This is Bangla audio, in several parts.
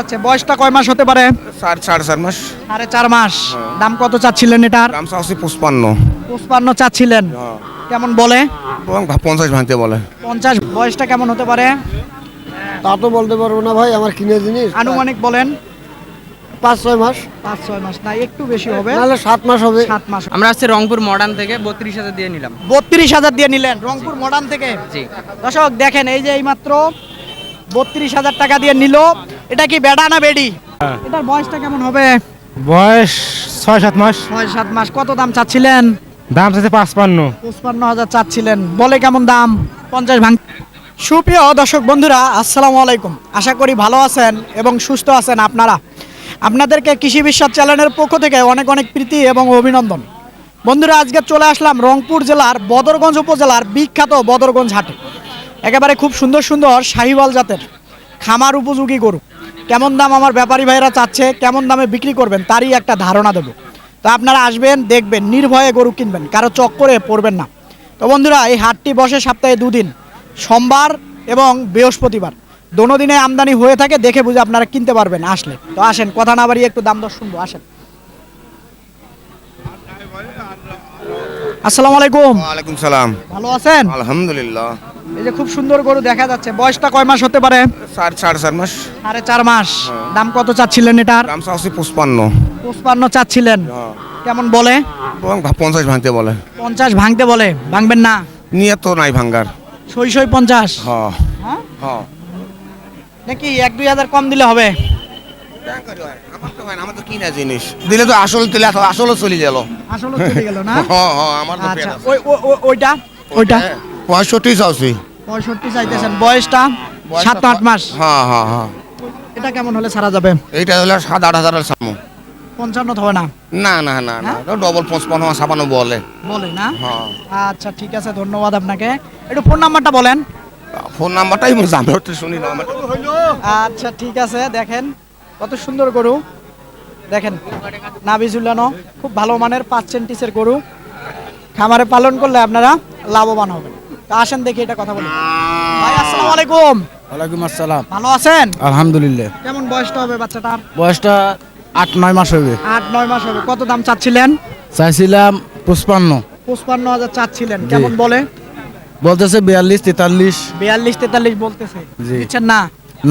আচ্ছা, বয়সটা কয় মাস হতে পারে? সাড়ে 4 মাস। 4.5 মাস। দাম কত চাচ্ছিলেন এটার? দাম চাচ্ছি 55। 55 চাচ্ছিলেন। কেমন বলে? এবং 50 ভাঙতে বলে। 50। বয়সটা কেমন হতে পারে? তা তো বলতে পারবো না ভাই, আমার কিনে জিনিস। আনুমানিক বলেন। 5-6 মাস, 5-6 মাস না, একটু বেশি হবে। নাহলে 7 মাস হবে। 7 মাস। আমরা আসছে রংপুর মডার্ন থেকে 32,000 দিয়ে নিলাম। 32,000 দিয়ে নিলেন রংপুর মডার্ন থেকে। জি। দর্শক দেখেন, এই যে এইমাত্র 32,000 টাকা দিয়ে নিল। এটা কি বেডা না বেডি? এটার বয়সটা কেমন হবে? বয়স 6-7 মাস। 6-7 মাস। কত দাম চাচ্ছিলেন? দাম চাচ্ছে 55। 55,000 চাচ্ছিলেন। বলে কেমন দাম? 50 ভাঙ। সুপ্রিয় দর্শক বন্ধুরা, আসসালামু আলাইকুম। আশা করি ভালো আছেন এবং সুস্থ আছেন আপনারা। আপনাদেরকে কৃষি বিশ্বাস চ্যানেলের পক্ষ থেকে অনেক অনেক প্রীতি এবং অভিনন্দন। বন্ধুরা, আজকে চলে আসলাম রংপুর জেলার বদরগঞ্জ উপজেলার বিখ্যাত বদরগঞ্জ হাটে। একেবারে খুব সুন্দর সুন্দর শাহিওয়াল জাতের খামার উপযোগী গরু। কেমন দাম আমার ব্যাপারী ভাইরা চাচ্ছে, কেমন দামে বিক্রি করবেন তারই একটা ধারণা দেবো। তো আপনারা আসবেন, দেখবেন, নির্ভয়ে গরু কিনবেন, কারো চক্করে পড়বেন না। তো বন্ধুরা, এই হাটটি বসে সপ্তাহে 2 দিন, সোমবার এবং বৃহস্পতিবার। দোনো দিনে আমদানি হয়ে থাকে, দেখে বুঝে আপনারা কিনতে পারবেন আসলে। তো আসেন, কথা না বাড়িয়ে একটু দাম দর শুনবো, আসেন। আসসালামু আলাইকুম। ওয়ালাইকুম সালাম। ভালো আছেন? আলহামদুলিল্লাহ। এই যে খুব সুন্দর গরু দেখা যাচ্ছে, বয়সটা কয় মাস হতে পারে? সাড়ে 4 মাস। 4.5 মাস। দাম কত চাচ্ছিলেন এটার? দাম চাচ্ছি 55। 55 চাচ্ছিলেন। কেমন বলে? এবং 50 ভাঙতে বলে। 50 ভাঙতে বলে। ভাঙবেন না? নিয়ে তো নাই ভাঙ্গার। সই 50। হ্যাঁ হ্যাঁ, হ্যাঁ। নাকি 1-2 হাজার কম দিলে হবে? আমার তো কিনা জিনিস দিলে তো আসল দিলে আসলও চলে গেল। আসলে চলে গেল না? হ্যাঁ, আমার তো আচ্ছা, ওইটা 65 চাচ্ছি। 65 চাইতেছেন। বয়সটা 7-8 মাস। হ্যাঁ হ্যাঁ হ্যাঁ। এটা কেমন হলে ছাড়া যাবে? এইটা হলো 7-8 হাজার সামু। 55 হবে না? না না না না, ডবল 55 বলে। বলে না? হ্যাঁ। আচ্ছা, ঠিক আছে, ধন্যবাদ আপনাকে। একটু ফোন নাম্বারটা বলেন। ফোন নাম্বারটাই জানি হচ্ছে, শুনি না আমার। আচ্ছা, ঠিক আছে। দেখেন কত সুন্দর গরু, দেখেন নাভি ঝুলানো, খুব ভালো মানের 5 সেন্টিসের গরু। খামারে পালন করলে আপনারা লাভবান হবেন। তো আসেন দেখি এটা কথা বলি। ভাই আসসালামু আলাইকুম। ওয়ালাইকুম আসসালাম। ভালো আছেন? আলহামদুলিল্লাহ। কেমন বয়সটা হবে বাচ্চাটার? বয়সটা 8-9 মাস হবে। 8-9 মাস হবে। কত দাম চাচ্ছিলেন? চাইছিলাম 55। 55,000 চাচ্ছিলেন। কেমন বলে? বলতেছে 42-43। 42-43 বলতেছে। জি। দিচ্ছেন না?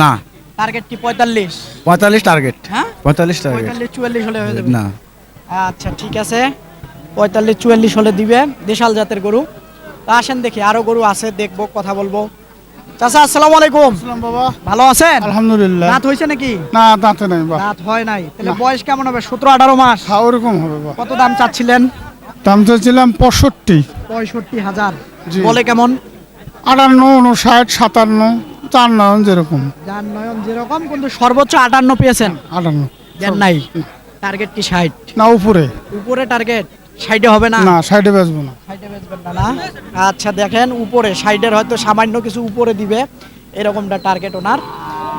না, টার্গেট কি 45? 45 টার্গেট। হ্যাঁ, 45 টার্গেট। 45-44 হলে হয়ে যাবে। না, আচ্ছা, ঠিক আছে, 45-44 হলে দিবে। দেশাল জাতের গরু। তো আসেন দেখি, আরো গরু আছে, দেখবো, কথা বলবো। চাচা আসসালামু আলাইকুম। বাবা, ভালো আছেন? আলহামদুলিল্লাহ। দাঁত হয়েছে নাকি? না, দাঁতে নাই বা। দাঁত হয় নাই। তাহলে বয়স কেমন হবে? 17-18 মাস। হ্যাঁ, ওরকম হবে বা। কত দাম চাচ্ছিলেন? দাম চাইছিলাম 65। 65,000। জি। বলে কেমন? 58, 59, 57, 4 নয়ন যেরকম। যার নয়ন যেরকম, কিন্তু সর্বোচ্চ 58 পেয়েছেন। 58 দেন নাই? টার্গেট কি 60? না, উপরে। উপরে টার্গেট 60 হবে না? না, সাইডে বেচবো না। 60 বেচবেন না না? আচ্ছা, দেখেন উপরে 60-এর হয়তো সামান্য কিছু উপরে দিবে, এরকমটা টার্গেট ওনার।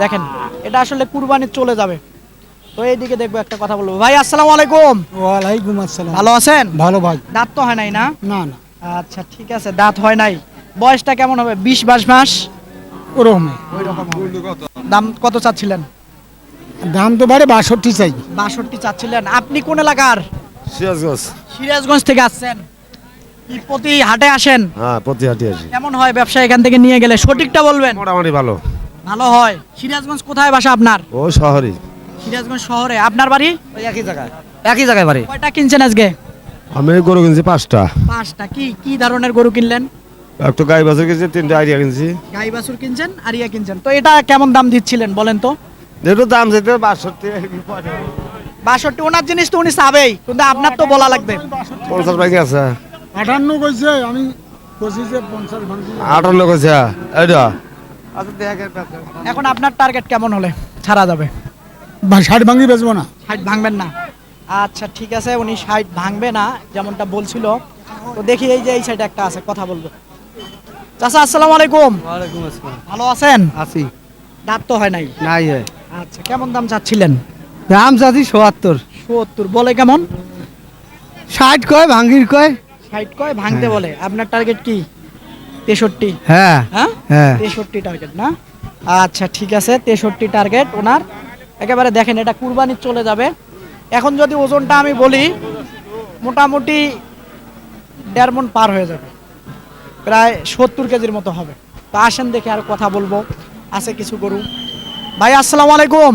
দেখেন এটা আসলে কুরবানি চলে যাবে। তো এইদিকে দেখবো, একটা কথা বলবো। ভাই আসসালামু আলাইকুম। ওয়ালাইকুম আসসালাম। ভালো আছেন? ভালো ভাই। দাঁত তো হয় নাই না? না না, আচ্ছা, ঠিক আছে, দাঁত হয় নাই। বয়সটা কেমন হবে? 20-22 মাস ওরকম। ওই রকম হবে। দাম কত চাচ্ছিলেন? দাম তো বাড়ে 62 চাই। 62 চাচ্ছিলেন। আপনি কোন এলাকার? সিরাজগঞ্জ। সিরাজগঞ্জ থেকে আসছেন? কি প্রতি হাটে আসেন? হ্যাঁ, প্রতি হাটে আসি। কেমন হয় ব্যবসা এখান থেকে নিয়ে গেলে? সঠিকটা বলবেন। মোটামুটি ভালো। ভালো হয়। সিরাজগঞ্জ কোথায় বাসা আপনার? ও শহরই। সিরাজগঞ্জ শহরে। আপনার বাড়ি? ওই একই জায়গায় বাড়ি। কয়টা কিনছেন আজকে? আমি গরু কিনছি 5টা। 5টা। কি কি ধরনের গরু কিনলেন? একটা গাই বাছুর কিনছি, 3টা আইডিয়া কিনছি। গাই বাছুর কিনছেন, আরিয়া কিনছেন। তো এটা কেমন দাম দিচ্ছিলেন বলেন তো? যেহেতু দাম যেতে 62। 62। ওনার জিনিস তো উনি চাবেই, কিন্তু আপনার তো বলা লাগবে। 50 ভাই আছে। 58 কইছে, আমি কইছি যে 50 ভাঙছি। 58 কইছে এইটা। এখন আপনার টার্গেট কেমন হলে ছাড়া যাবে? 60 ভাঙি বেচবো না। 60 ভাঙবেন না? আচ্ছা, ঠিক আছে, উনি 60 ভাঙবে না যেমনটা বলছিল। তো দেখি, এই যে এই সাইডে একটা আছে, কথা বলবো। চাচা আসসালামু আলাইকুম। ওয়ালাইকুম আসসালাম। ভালো আছেন? আছি। দাঁত তো হয় নাই? নাই হয়। আচ্ছা, কেমন দাম চাচ্ছিলেন? দাম চাচ্ছি 77। 70। বলে কেমন? 60 কয়, ভাঙ্গির কয়। 60 কয়, ভাঙতে বলে। আপনার টার্গেট কি? 63? হ্যাঁ হ্যাঁ, হ্যাঁ। 63 টার্গেট না? আচ্ছা, ঠিক আছে, 63 টার্গেট ওনার। একেবারে দেখেন এটা কুরবানি চলে যাবে। এখন যদি ওজনটা আমি বলি মোটামুটি 1.5 মণ পার হয়ে যাবে, প্রায় 70 কেজির মতো হবে। তো আসেন দেখে আর কথা বলবো, আছে কিছু গরু। ভাই আসসালামু আলাইকুম,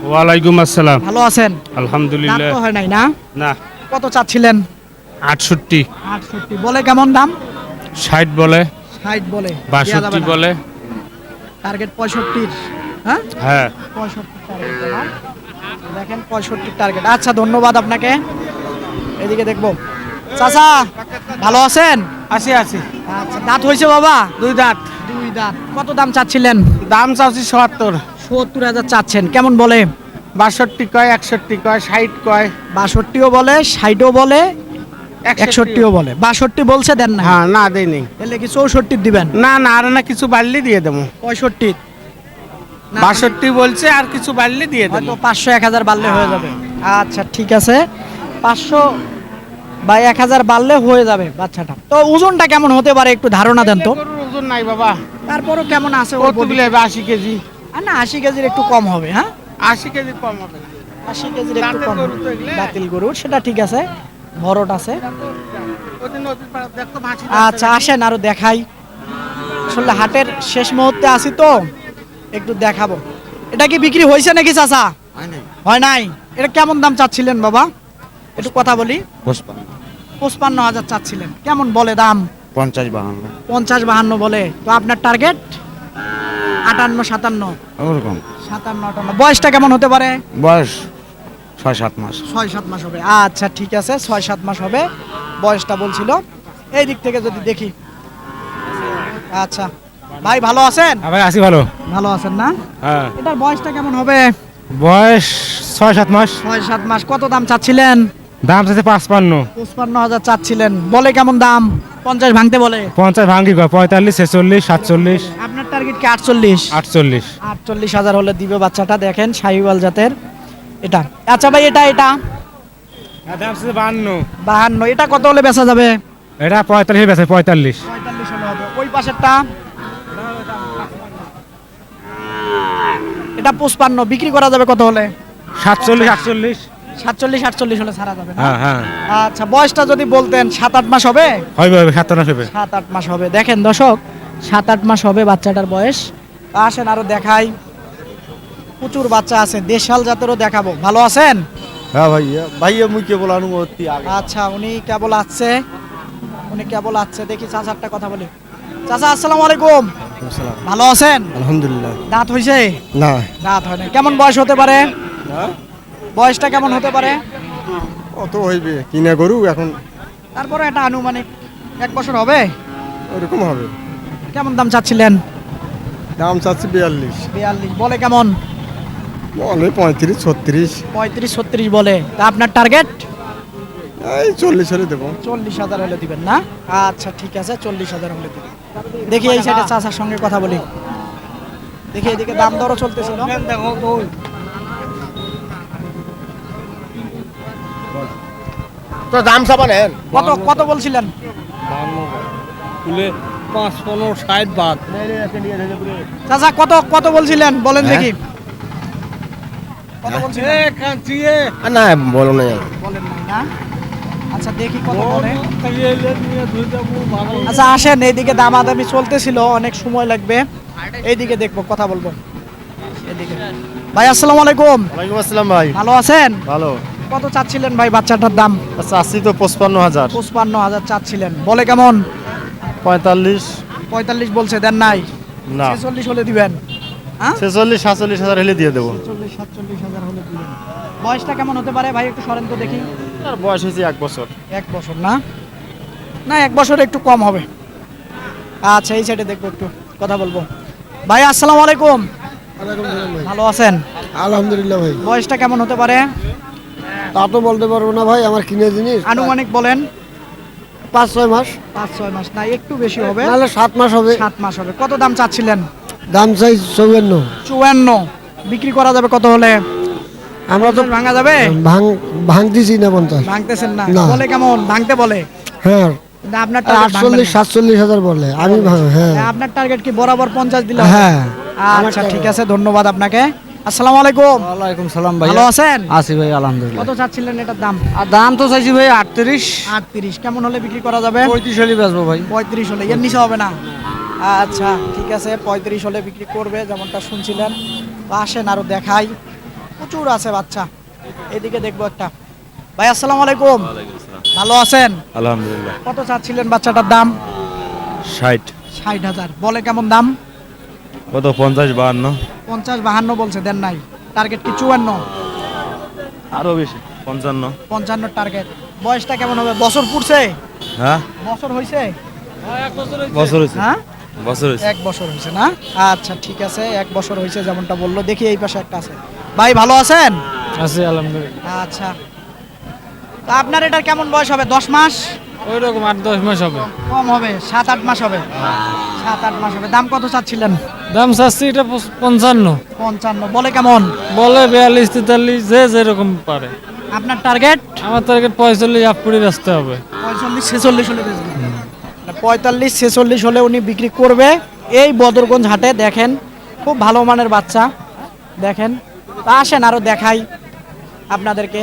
ওয়ালাইকুম আসসালাম। ভালো আছেন? দাঁত আলহামদুলিল্লাহ। তো হয় নাই না? না, কত চাচ্ছিলেন? 68, 68 বলে, কেমন দাম? 60 বলে, 60 বলে, 62 বলে। টার্গেট 65। হ্যাঁ, হ্যাঁ, 65 টার্গেট তোমার। দেখেন 65 টার্গেট। আচ্ছা, ধন্যবাদ আপনাকে। এদিকে দেখবো। চাচা ভালো আছেন? আছি আছি। আচ্ছা, দাঁত হয়েছে বাবা? 2 দাঁত। 2 দাঁত। কত দাম চাচ্ছিলেন? দাম চাচ্ছি 77। 70,000 চাচ্ছেন, কেমন বলে? 62 কয়, 61 কয়, 60 কয়। 62ও বলে, 60ও বলে, 61ও বলে। 62 বলছে, দেন না? হ্যাঁ, না দেই নেই। তাহলে কি 64 দিবেন? না না, আর না কিছু বাড়লে দিয়ে দেবো। 65 না, 62 বলছে, আর কিছু বাড়লে দিয়ে দেবো। হয়তো 500 1000 বাড়লে হয়ে যাবে। আচ্ছা ঠিক আছে, 500 বা 1000 বাড়লে হয়ে যাবে বাচ্চাটা। তো ওজনটা কেমন হতে পারে একটু ধারণা দেন তো। গরুর ওজন নাই বাবা। তারপরও কেমন আছে? কত দিলে 80 কেজি? আর না, 80 কেজির একটু কম হবে। হ্যাঁ, 80 কেজি কম হবে। 80 কেজির একটু দাঁতের কম গরু হবে। তো এগুলা। দাঁতিল গরু, সেটা ঠিক আছে, ভরট আছে। ওদিন নদীর পাড়ে দেখতো মাছি। আচ্ছা আসেন আরো দেখাই। আসলে হাটের শেষ মুহূর্তে আছি তো, একটু দেখাবো। এটা কি বিক্রি হয়েছে নাকি চাচা? হয় নাই। এটা কেমন দাম চাচ্ছিলেন বাবা? একটু কথা বলি। 55,000 চাচ্ছিলেন, কেমন বলে দাম? 50-52 বলে। তো আপনার টার্গেট 58-57? ওরকম 57-58। বয়সটা কেমন হতে পারে? বয়স 6-7 মাস। 6-7 মাস হবে। আচ্ছা ঠিক আছে, 6-7 মাস হবে বয়সটা বলছিল। এই দিক থেকে যদি দেখি। আচ্ছা ভাই ভালো আছেন? ভাই আছি ভালো। ভালো আছেন না? হ্যাঁ, এটার বয়সটা কেমন হবে? বয়স 6-7 মাস। 6-7 মাস। কত দাম চাচ্ছিলেন? দাম চাচ্ছে 55। 55,000 চাচ্ছিলেন, বলে কেমন দাম? 50 ভাঙতে বলে। 50 ভাঙ্গি কয়, 45, 46, 47, আপনার টার্গেট কি 48? 48। 48,000 হলে দিবে বাচ্চাটা। দেখেন শাহিওয়াল জাতের এটা। আচ্ছা ভাই, এটা দাম চাচ্ছে 52। 52। এটা কত হলে বেচা যাবে? এটা 45 বেচে, 45। 45 হলে হবে। ওই পাশেরটা এটা 55, বিক্রি করা যাবে কত হলে? 47, 48। 47-48 হলে ছাড়া যাবে না? হ্যাঁ হ্যাঁ, আচ্ছা, বয়সটা যদি বলতেন 7-8 মাস হবে? হবে হবে, 57 হবে। 7-8 মাস হবে। দেখেন দর্শক, 7-8 মাস হবে বাচ্চাটার বয়স। আসেন আরো দেখাই, প্রচুর বাচ্চা আছে। দেশাল জাতেরও দেখাবো। ভালো আছেন? হ্যাঁ ভাইয়া, ভাইয়া মুই কেবল অনুমতি আগে। আচ্ছা, উনি কেবল আসছে। দেখি চাচারটা কথা বলি। চাচা আসসালামু আলাইকুম, ভালো আছেন? আলহামদুলিল্লাহ। দাঁত হইছে? না, দাঁত হয় না। কেমন বয়স হতে পারে? বয়সটা কেমন হতে পারে? অত হইবে কিনা গরু এখন তারপরে এটা আনুমানিক 1 বছর হবে। ওরকম হবে। কেমন দাম চাচ্ছিলেন? দাম চাচ্ছি 42। 42 বলে, কেমন? বলে 35, 36। 35-36 বলে। তা আপনার টার্গেট? এই 40 হলে দেবো। 40,000 হলে দিবেন না? আচ্ছা ঠিক আছে, 40,000 হলে দিবেন। দেখি এই সাইডে চাচার সঙ্গে কথা বলি। দেখি এদিকে দাম দরও চলতেছিল। তো দাম চাবা নেন। কত কত বলছিলেন? 55, 60 বাদ। চাচা কত বলছিলেন বলেন দেখি। কত বলছিলেন? না বলো না। বলেন নাই না? আচ্ছা দেখি কত বলে। আচ্ছা আসেন, এইদিকে দামাদামি চলতেছিল, অনেক সময় লাগবে। এইদিকে দেখবো, কথা বলবো। এদিকে ভাই আসসালামু আলাইকুম, ওয়ালাইকুম আসসালাম ভাই। ভালো আছেন? ভালো। কত চাচ্ছিলেন ভাই বাচ্চাটার দাম? চাচ্ছি তো 55,000। 55,000 চাচ্ছিলেন, বলে কেমন? 45। 45 বলছে, দেন নাই? না, 46 হলে দিবেন? হ্যাঁ, 46, 47,000 হলে দিয়ে দেবো। 46-47,000 হলে দিবেন। বয়সটা কেমন হতে পারে ভাই? একটু সরেন তো দেখি। আর বয়স হয়েছে 1 বছর। 1 বছর না? না, 1 বছর একটু কম হবে। আচ্ছা এই সাইডে দেখবো, একটু কথা বলবো। ভাই আসসালামু আলাইকুম, ভালো আছেন? আলহামদুলিল্লাহ ভাই। বয়সটা কেমন হতে পারে? তা তো বলতে পারবো না ভাই, আমার কিনে জিনিস। আনুমানিক বলেন। 5-6 মাস, 5-6 মাস না, একটু বেশি হবে। নাহলে 7 মাস হবে। 7 মাস হবে। কত দাম চাচ্ছিলেন? দাম চাই 54। 54। বিক্রি করা যাবে কত হলে? আমরা তো ভাঙা যাবে? ভাঙতেছি না 50। ভাঙতেছেন না? না। বলে কেমন? ভাঙতে বলে। হ্যাঁ, না, আপনার টার্গেট 48-47,000 বলে। আমি হ্যাঁ আপনার টার্গেট কি বরাবর 50 দিলে? হ্যাঁ। আচ্ছা ঠিক আছে, ধন্যবাদ আপনাকে। আসসালামু আলাইকুম। ওয়ালাইকুম সালাম ভাই। ভালো আছেন? আছি ভাই আলহামদুলিল্লাহ। কত চাচ্ছিলেন এটার দাম? আর দাম তো চাইছি ভাই 38। 38। কেমন হলে বিক্রি করা যাবে? 35 হলে বেচবো ভাই। 35 হলে, এর নিচে হবে না? আচ্ছা ঠিক আছে, 35 হলে বিক্রি করবে যেমনটা শুনছিলেন। তো আসেন আরো দেখাই, প্রচুর আছে বাচ্চা। এদিকে দেখবো একটা। ভাই আসসালামু আলাইকুম। ভালো আছেন? আলহামদুলিল্লাহ। কত চাচ্ছিলেন বাচ্চাটার দাম? 60। 60,000 বলে, কেমন দাম? কত 50 52? 50-52 বলছে, দেন নাই। টার্গেট কি 54? আরো বেশি 55। 55 টার্গেট। বয়সটা কেমন হবে? বছর পুরছে? হ্যাঁ বছর হয়েছে? বছর হয়েছে। হ্যাঁ, বছর হয়েছে। 1 বছর হয়েছে না? আচ্ছা ঠিক আছে, 1 বছর হয়েছে যেমনটা বললো। দেখি এই পাশে একটা আছে। ভাই ভালো আছেন? আছে আলহামদুলিল্লাহ। আচ্ছা, তো আপনার এটার কেমন বয়স হবে? 10 মাস? ওই রকম 8-10 মাস হবে। কম হবে, 7-8 মাস হবে। 7-8 মাস হবে। দাম কত চাচ্ছিলেন? দাম চাচ্ছি এটা 55। 55 বলে, কেমন বলে 42-43, যে যেরকম পারে। আপনার টার্গেট? আমার টার্গেট 45 আপ করে বেচতে হবে। 45-46 হলে বেচবেন? 45-46 হলে উনি বিক্রি করবে এই বদরগঞ্জ হাটে। দেখেন খুব ভালো মানের বাচ্চা, দেখেন। তা আসেন আরো দেখাই আপনাদেরকে।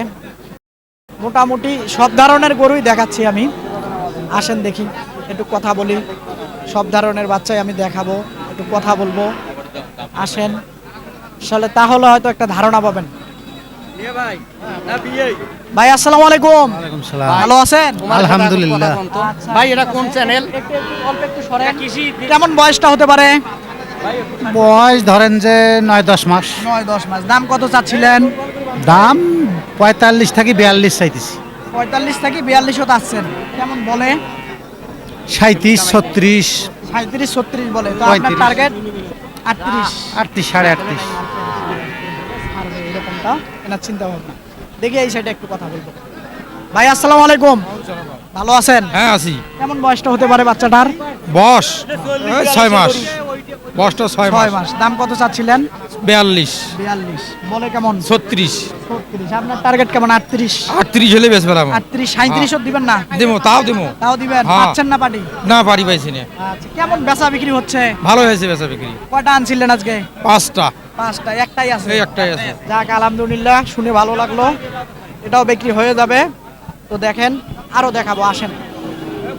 মোটামুটি সব ধরনের গরুই দেখাচ্ছি আমি। আসেন দেখি, একটু কথা বলি। সব ধরনের বাচ্চাই আমি দেখাবো, একটু কথা বলবো। আসেন, আসলে তাহলে হয়তো একটা ধারণা পাবেন। ভাই আসসালামু আলাইকুম। ভালো আছেন? আলহামদুলিল্লাহ। আচ্ছা, ভাই এটা কোন চ্যানেল? অল্প একটু সরেন। কেমন বয়সটা হতে পারে? বয়স ধরেন যে 9-10 মাস। 9-10 মাস। দাম কত চাচ্ছিলেন? দাম 45 থেকে 42 চাইতেছি। 45 থেকে 42 চাচ্ছেন। কেমন বলে? 37, 36, 37-36 বলে। তো আপনার 35। টার্গেট 38? 38, 38.5। পারবে এরকমটা, এনার চিন্তা ভাবনা। দেখি এই সাইডে একটু কথা বলবো। ভাই আসসালামু আলাইকুম। ভালো আছেন? হ্যাঁ আছি। কেমন বয়সটা হতে পারে বাচ্চাটার? বয়স 6 মাস। বয়সটা 6 6 মাস। দাম কত চাচ্ছিলেন? 42, 42 বলে, কেমন? 36, 36। আপনার টার্গেট কেমন? 38? 38 হলে বেশ পেলাম। 38, 37 দিবেন না? দেবো, তাও দেবো। তাও দিবেন? হ্যাঁ। পাচ্ছেন না পাটি? না পারি পাইছি না। আচ্ছা, কেমন বেচা বিক্রি হচ্ছে? ভালো হয়েছে বেচা বিক্রি। কয়টা আনছিলেন আজকে? 5টা। 5টা? একটাই আছে? এই একটাই আছে। যাক আলহামদুলিল্লাহ, শুনে ভালো লাগলো। এটাও বিক্রি হয়ে যাবে। তো দেখেন আরো দেখাবো, আসেন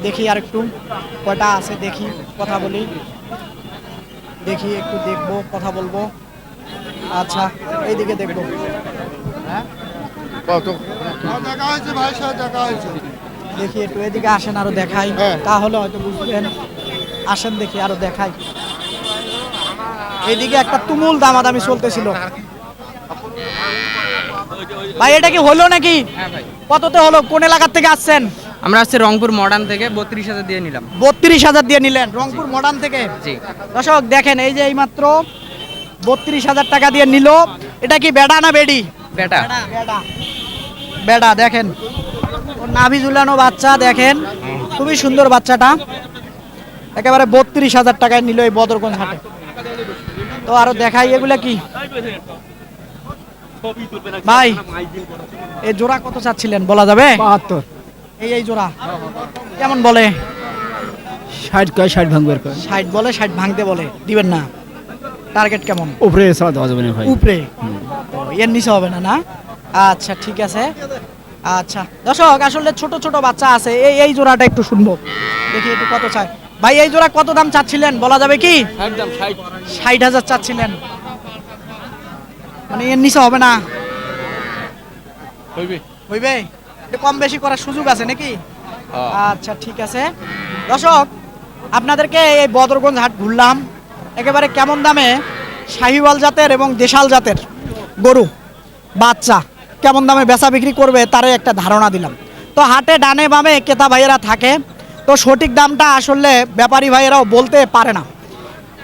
দেখি আর একটু কয়টা আছে, দেখি কথা বলি, দেখি একটু দেখবো, কথা বলবো। আচ্ছা এইদিকে দেখবো। হ্যাঁ দেখা হয়েছে ভাই, সাথে দেখা হয়েছে। দেখি একটু এদিকে আসেন, আরো দেখাই, তাহলে হয়তো বুঝবেন। আসেন দেখি আরো দেখাই। এইদিকে একটা তুমুল দামাদামি চলতেছিল। ভাই এটা কি হলো নাকি? কততে হলো? কোন এলাকার থেকে আসছেন? আমরা আসছি রংপুর মডার্ন থেকে 32,000 দিয়ে নিলাম। 32,000 দিয়ে নিলেন রংপুর মডার্ন থেকে? জি। দর্শক দেখেন, এই যে এইমাত্র 32,000 টাকা দিয়ে নিল। এটা কি বেডা না বেডি? বেটা। বেডা। বেডা দেখেন, ওর নাভি ঝুলানো বাচ্চা দেখেন, খুবই সুন্দর বাচ্চাটা। একেবারে 32,000 টাকায় নিল এই বদরগঞ্জ হাটে। তো আরো দেখাই, এগুলা কি ভাই? এই জোড়া কত চাচ্ছিলেন বলা যাবে? 72, এই জোড়া কেমন বলে? 60 কয়, 60 ভাঙবে কয়। 60 বলে, 60 ভাঙতে বলে, দিবেন না? টার্গেট কেমন? উপরে ছাড়া দেওয়া যাবে না ভাই। উপরে? এর নিচে হবে না? না, আচ্ছা ঠিক আছে। আচ্ছা দর্শক, আসলে ছোট ছোট বাচ্চা আছে। এই জোড়াটা একটু শুনবো, দেখি একটু কত চাই। ভাই এই জোড়া কত দাম চাচ্ছিলেন বলা যাবে কি? 60,000 চাচ্ছিলেন, মানে এর নিচে হবে না? হইবে? একটু কম বেশি করার সুযোগ আছে নাকি? আচ্ছা ঠিক আছে। দর্শক, আপনাদেরকে এই বদরগঞ্জ হাট ঘুরলাম। একেবারে কেমন দামে শাহিওয়াল জাতের এবং দেশাল জাতের গরু বাচ্চা কেমন দামে বেচা বিক্রি করবে তারই একটা ধারণা দিলাম। তো হাটে ডানে বামে ক্রেতা ভাইয়েরা থাকে, তো সঠিক দামটা আসলে ব্যাপারী ভাইয়েরাও বলতে পারে না।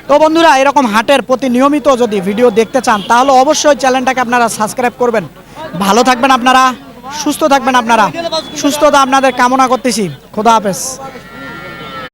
তো বন্ধুরা, এরকম হাটের প্রতি নিয়মিত যদি ভিডিও দেখতে চান তাহলে অবশ্যই চ্যানেলটাকে আপনারা সাবস্ক্রাইব করবেন। ভালো থাকবেন আপনারা, সুস্থ থাকবেন আপনারা, সুস্থতা আপনাদের কামনা করতেছি। খোদা হাফেজ।